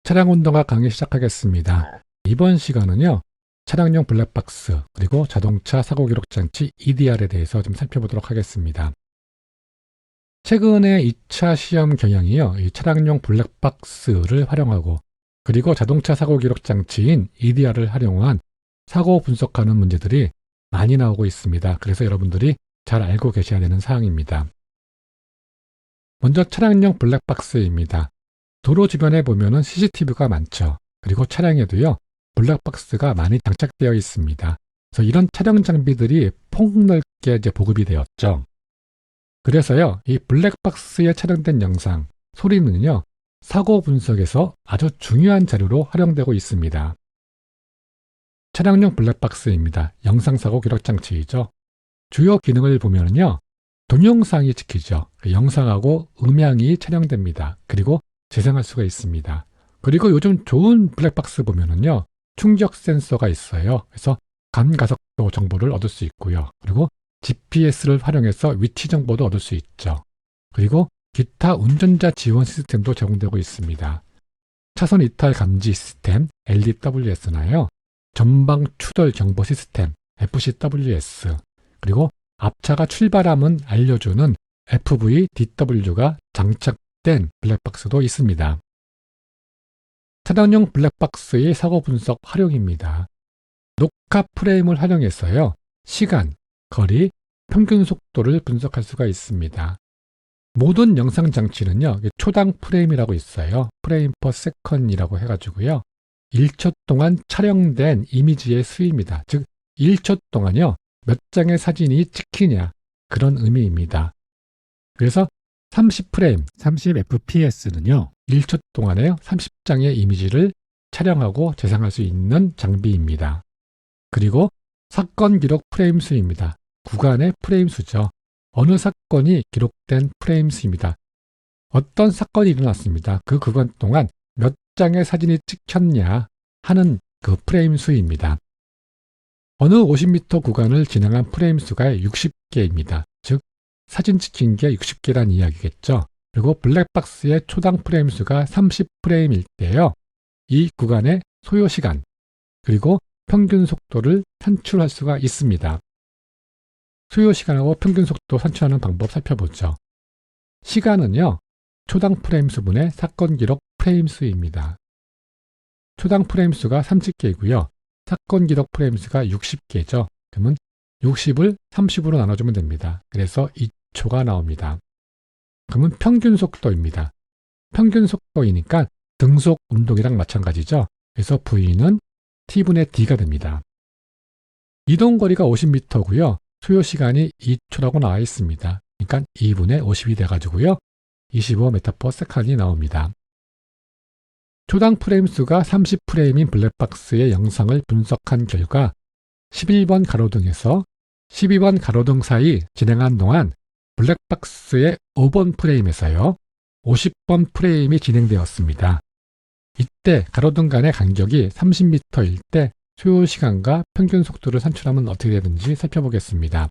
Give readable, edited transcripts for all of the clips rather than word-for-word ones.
차량 운동화 강의 시작하겠습니다. 이번 시간은요, 차량용 블랙박스 그리고 자동차 사고 기록 장치 EDR에 대해서 좀 살펴보도록 하겠습니다. 최근에 2차 시험 경향이요, 이 차량용 블랙박스를 활용하고 그리고 자동차 사고 기록 장치인 EDR을 활용한 사고 분석하는 문제들이 많이 나오고 있습니다. 그래서 여러분들이 잘 알고 계셔야 되는 사항입니다. 먼저 차량용 블랙박스입니다. 도로 주변에 보면은 CCTV가 많죠. 그리고 차량에도요, 블랙박스가 많이 장착되어 있습니다. 그래서 이런 촬영 장비들이 폭넓게 보급이 되었죠. 그래서요, 이 블랙박스에 촬영된 영상, 소리는요, 사고 분석에서 아주 중요한 자료로 활용되고 있습니다. 차량용 블랙박스입니다. 영상사고 기록 장치이죠. 주요 기능을 보면요, 동영상이 찍히죠. 영상하고 음향이 촬영됩니다. 그리고 재생할 수가 있습니다. 그리고 요즘 좋은 블랙박스 보면은요, 충격 센서가 있어요. 그래서 감가속도 정보를 얻을 수 있고요. 그리고 GPS를 활용해서 위치 정보도 얻을 수 있죠. 그리고 기타 운전자 지원 시스템도 제공되고 있습니다. 차선 이탈 감지 시스템 LDWS나요, 전방 추돌 경보 시스템 FCWS, 그리고 앞차가 출발함은 알려주는 FVDW가 장착된 블랙박스도 있습니다. 차량용 블랙박스의 사고 분석 활용입니다. 녹화 프레임을 활용해서요, 시간, 거리, 평균 속도를 분석할 수가 있습니다. 모든 영상 장치는요, 초당 프레임이라고 있어요. 프레임 퍼 세컨이라고 해가지고요, 1초 동안 촬영된 이미지의 수입니다. 즉 1초 동안요, 몇 장의 사진이 찍히냐, 그런 의미입니다. 그래서 30프레임, 30fps는요, 1초 동안에 30장의 이미지를 촬영하고 재생할 수 있는 장비입니다. 그리고 사건 기록 프레임 수입니다. 구간의 프레임 수죠. 어느 사건이 기록된 프레임 수입니다. 어떤 사건이 일어났습니다. 그 구간 동안 몇 장의 사진이 찍혔냐 하는 그 프레임 수입니다. 어느 50m 구간을 진행한 프레임 수가 60개입니다. 즉 사진 찍힌 게 60개란 이야기겠죠. 그리고 블랙박스의 초당 프레임 수가 30프레임일 때요, 이 구간의 소요 시간 그리고 평균 속도를 산출할 수가 있습니다. 소요 시간하고 평균 속도 산출하는 방법 살펴보죠. 시간은요, 초당 프레임 수분의 사건 기록 프레임 수입니다. 초당 프레임 수가 30개이고요. 사건 기록 프레임 수가 60개죠. 그러면 60을 30으로 나눠주면 됩니다. 그래서 2초가 나옵니다. 그러면 평균 속도입니다. 평균 속도이니까 등속 운동이랑 마찬가지죠. 그래서 V는 T분의 D가 됩니다. 이동거리가 50m고요. 소요시간이 2초라고 나와 있습니다. 그러니까 2분의 50이 돼가지고요, 25m/s이 나옵니다. 초당 프레임 수가 30프레임인 블랙박스의 영상을 분석한 결과 11번 가로등에서 12번 가로등 사이 진행한 동안 블랙박스의 5번 프레임에서요, 50번 프레임이 진행되었습니다. 이때 가로등 간의 간격이 30m일 때 소요시간과 평균 속도를 산출하면 어떻게 되는지 살펴보겠습니다.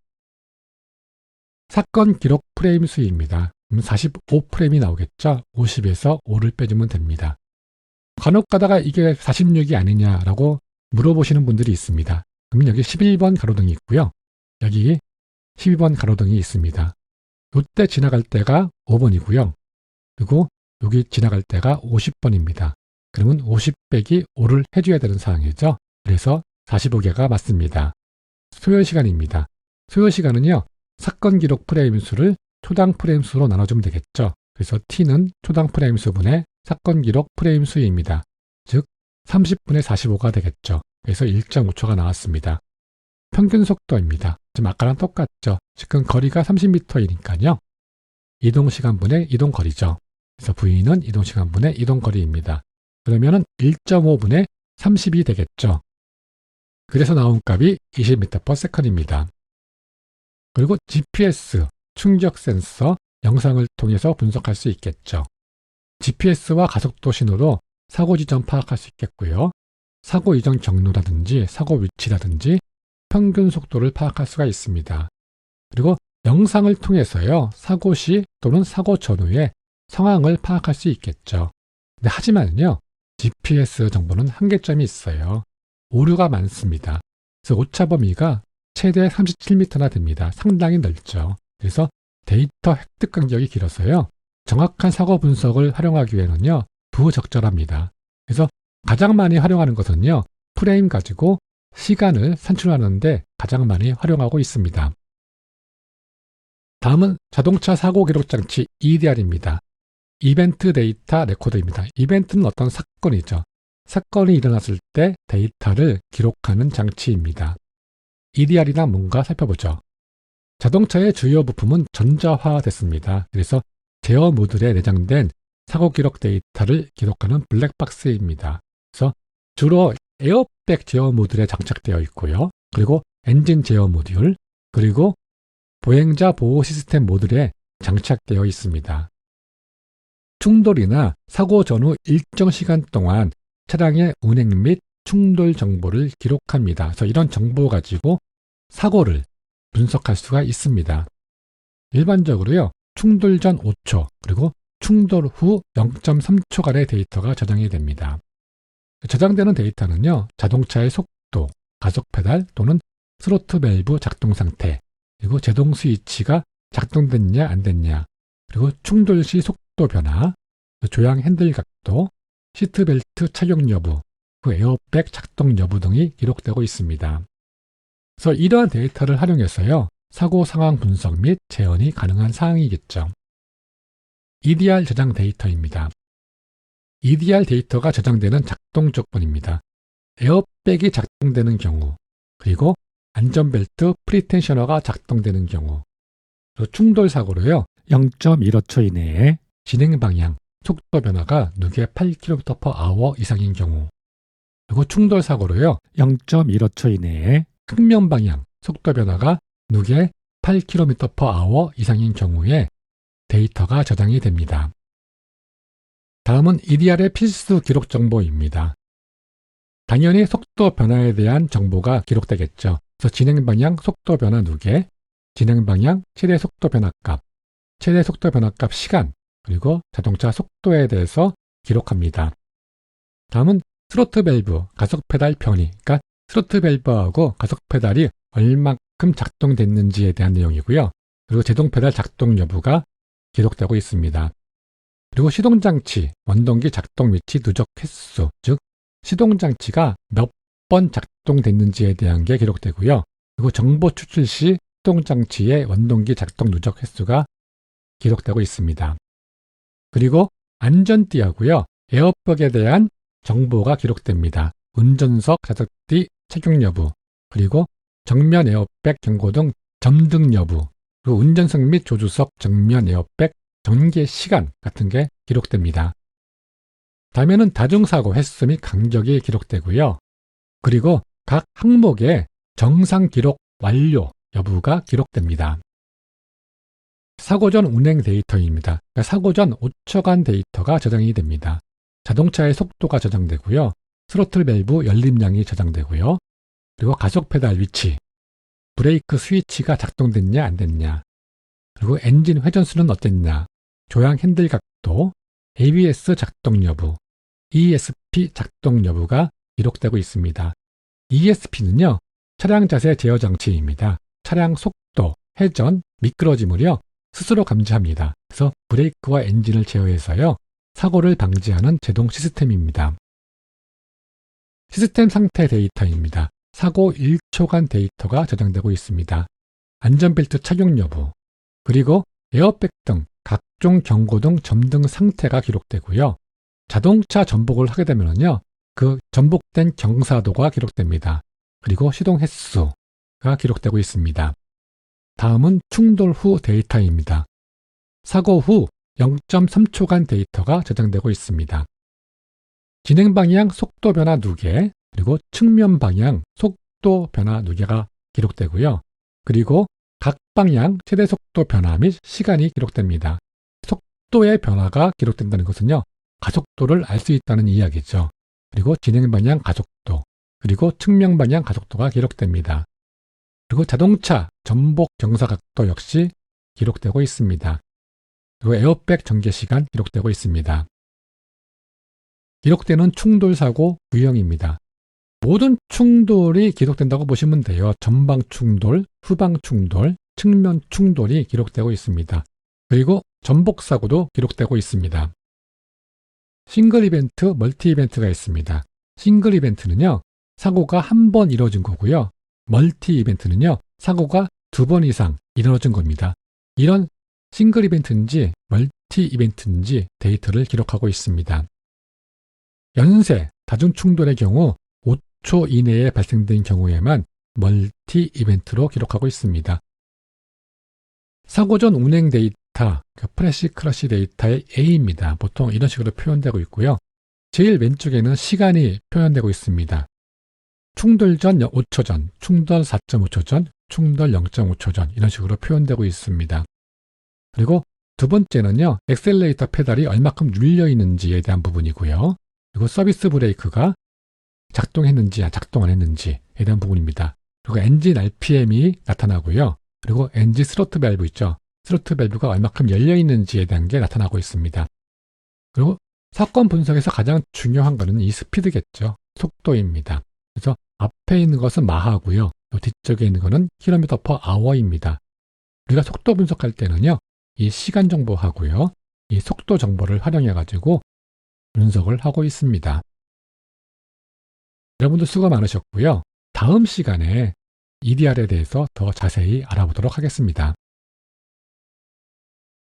사건 기록 프레임 수입니다. 45프레임이 나오겠죠. 50에서 5를 빼주면 됩니다. 간혹 가다가 이게 46이 아니냐라고 물어보시는 분들이 있습니다. 그럼 여기 11번 가로등이 있고요, 여기 12번 가로등이 있습니다. 이때 지나갈 때가 5번이고요. 그리고 여기 지나갈 때가 50번입니다. 그러면 50 빼기 5를 해줘야 되는 상황이죠. 그래서 45개가 맞습니다. 소요시간입니다. 소요시간은요, 사건 기록 프레임 수를 초당 프레임 수로 나눠주면 되겠죠. 그래서 T는 초당 프레임 수분의 사건 기록 프레임 수입니다. 즉 30분의 45가 되겠죠. 그래서 1.5초가 나왔습니다. 평균 속도입니다. 지금 아까랑 똑같죠. 지금 거리가 30m이니까요. 이동시간분의 이동거리죠. 그래서 V는 이동시간분의 이동거리입니다. 그러면은 1.5분의 30이 되겠죠. 그래서 나온 값이 20m/s입니다. 그리고 GPS, 충격 센서, 영상을 통해서 분석할 수 있겠죠. GPS와 가속도 신호로 사고 지점 파악할 수 있겠고요. 사고 이전 경로라든지 사고 위치라든지 평균 속도를 파악할 수가 있습니다. 그리고 영상을 통해서요, 사고 시 또는 사고 전후의 상황을 파악할 수 있겠죠. 근데 하지만요, GPS 정보는 한계점이 있어요. 오류가 많습니다. 그래서 오차 범위가 최대 37m나 됩니다. 상당히 넓죠. 그래서 데이터 획득 간격이 길어서요. 정확한 사고 분석을 활용하기 위해는요. 부적절합니다. 그래서 가장 많이 활용하는 것은요. 프레임 가지고 시간을 산출하는데 가장 많이 활용하고 있습니다. 다음은 자동차 사고 기록 장치 EDR입니다. 이벤트 데이터 레코더입니다. 이벤트는 어떤 사건이죠. 사건이 일어났을 때 데이터를 기록하는 장치입니다. EDR이란 뭔가 살펴보죠. 자동차의 주요 부품은 전자화됐습니다. 그래서 제어 모듈에 내장된 사고 기록 데이터를 기록하는 블랙박스입니다. 그래서 주로 에어백 제어 모듈에 장착되어 있고요. 그리고 엔진 제어 모듈, 그리고 보행자 보호 시스템 모듈에 장착되어 있습니다. 충돌이나 사고 전후 일정 시간 동안 차량의 운행 및 충돌 정보를 기록합니다. 그래서 이런 정보 가지고 사고를 분석할 수가 있습니다. 일반적으로요, 충돌 전 5초, 그리고 충돌 후 0.3초간의 데이터가 저장이 됩니다. 저장되는 데이터는요, 자동차의 속도, 가속 페달 또는 스로틀 밸브 작동 상태, 그리고 제동 스위치가 작동됐냐 안 됐냐, 그리고 충돌 시 속도 변화, 조향 핸들 각도, 시트벨트 착용 여부, 그 에어백 작동 여부 등이 기록되고 있습니다. 그래서 이러한 데이터를 활용해서요, 사고 상황 분석 및 재현이 가능한 사항이겠죠. EDR 저장 데이터입니다. EDR 데이터가 저장되는 작동 조건입니다. 에어백이 작동되는 경우, 그리고 안전벨트 프리텐셔너가 작동되는 경우, 그리고 충돌 사고로요, 0.15초 이내에 진행 방향, 속도 변화가 누계 8km/h 이상인 경우, 그리고 충돌 사고로요, 0.15초 이내에 측면 방향, 속도 변화가 누계 8km/h 이상인 경우에 데이터가 저장이 됩니다. 다음은 EDR의 필수 기록 정보입니다. 당연히 속도 변화에 대한 정보가 기록되겠죠. 그래서 진행 방향, 속도 변화 누계, 진행 방향, 최대 속도 변화값, 최대 속도 변화값 시간, 그리고 자동차 속도에 대해서 기록합니다. 다음은 스로틀 밸브, 가속 페달 편의, 그러니까 스로틀 밸브하고 가속 페달이 얼만큼 작동됐는지에 대한 내용이고요. 그리고 제동 페달 작동 여부가 기록되고 있습니다. 그리고 시동장치, 원동기 작동 위치 누적 횟수, 즉 시동장치가 몇 번 작동됐는지에 대한 게 기록되고요. 그리고 정보 추출 시 시동장치의 원동기 작동 누적 횟수가 기록되고 있습니다. 그리고 안전띠하고요, 에어백에 대한 정보가 기록됩니다. 운전석 좌석띠 착용 여부, 그리고 정면 에어백 경고 등 점등 여부, 그리고 운전석 및 조수석 정면 에어백 전개 시간 같은 게 기록됩니다. 다음에는 다중사고 횟수 및 간격이 기록되고요. 그리고 각 항목의 정상 기록 완료 여부가 기록됩니다. 사고 전 운행 데이터입니다. 그러니까 사고 전 5초간 데이터가 저장이 됩니다. 자동차의 속도가 저장되고요. 스로틀 밸브 열림량이 저장되고요. 그리고 가속 페달 위치, 브레이크 스위치가 작동됐냐 안 됐냐, 그리고 엔진 회전수는 어땠냐, 조향 핸들 각도, ABS 작동 여부, ESP 작동 여부가 기록되고 있습니다. ESP는요, 차량 자세 제어 장치입니다. 차량 속도, 회전, 미끄러짐을요, 스스로 감지합니다. 그래서 브레이크와 엔진을 제어해서요, 사고를 방지하는 제동 시스템입니다. 시스템 상태 데이터입니다. 사고 1초간 데이터가 저장되고 있습니다. 안전벨트 착용 여부, 그리고 에어백 등 각종 경고 등 점등 상태가 기록되고요. 자동차 전복을 하게 되면요, 그 전복된 경사도가 기록됩니다. 그리고 시동 횟수가 기록되고 있습니다. 다음은 충돌 후 데이터입니다. 사고 후 0.3초간 데이터가 저장되고 있습니다. 진행 방향 속도 변화 누계, 그리고 측면 방향 속도 변화 누계가 기록되고요. 그리고 각 방향 최대 속도 변화 및 시간이 기록됩니다. 속도의 변화가 기록된다는 것은요, 가속도를 알 수 있다는 이야기죠. 그리고 진행 방향 가속도, 그리고 측면 방향 가속도가 기록됩니다. 그리고 자동차 전복 경사 각도 역시 기록되고 있습니다. 그리고 에어백 전개 시간 기록되고 있습니다. 기록되는 충돌 사고 유형입니다. 모든 충돌이 기록된다고 보시면 돼요. 전방 충돌, 후방 충돌, 측면 충돌이 기록되고 있습니다. 그리고 전복 사고도 기록되고 있습니다. 싱글 이벤트, 멀티 이벤트가 있습니다. 싱글 이벤트는요, 사고가 한 번 이루어진 거고요. 멀티 이벤트는요, 사고가 2번 이상 이루어진 겁니다. 이런 싱글 이벤트인지 멀티 이벤트인지 데이터를 기록하고 있습니다. 연쇄, 다중 충돌의 경우 5초 이내에 발생된 경우에만 멀티 이벤트로 기록하고 있습니다. 사고 전 운행 데이터, 프레시 크러시 데이터의 A입니다. 보통 이런 식으로 표현되고 있고요. 제일 왼쪽에는 시간이 표현되고 있습니다. 충돌 전 5초 전, 충돌 4.5초 전, 충돌 0.5초 전 이런 식으로 표현되고 있습니다. 그리고 두 번째는요. 엑셀레이터 페달이 얼마큼 눌려 있는지에 대한 부분이고요. 그리고 서비스 브레이크가 작동했는지 작동 안 했는지에 대한 부분입니다. 그리고 엔진 RPM이 나타나고요. 그리고 엔진 스로틀 밸브 있죠. 스로틀 밸브가 얼마큼 열려 있는지에 대한 게 나타나고 있습니다. 그리고 사건 분석에서 가장 중요한 것은 이 스피드겠죠. 속도입니다. 그래서 앞에 있는 것은 마하고요. 뒤쪽에 있는 것은 킬로미터 퍼 아워입니다. 우리가 속도 분석할 때는요. 이 시간 정보하고요. 이 속도 정보를 활용해 가지고 분석을 하고 있습니다. 여러분들 수고 많으셨고요. 다음 시간에 EDR에 대해서 더 자세히 알아보도록 하겠습니다.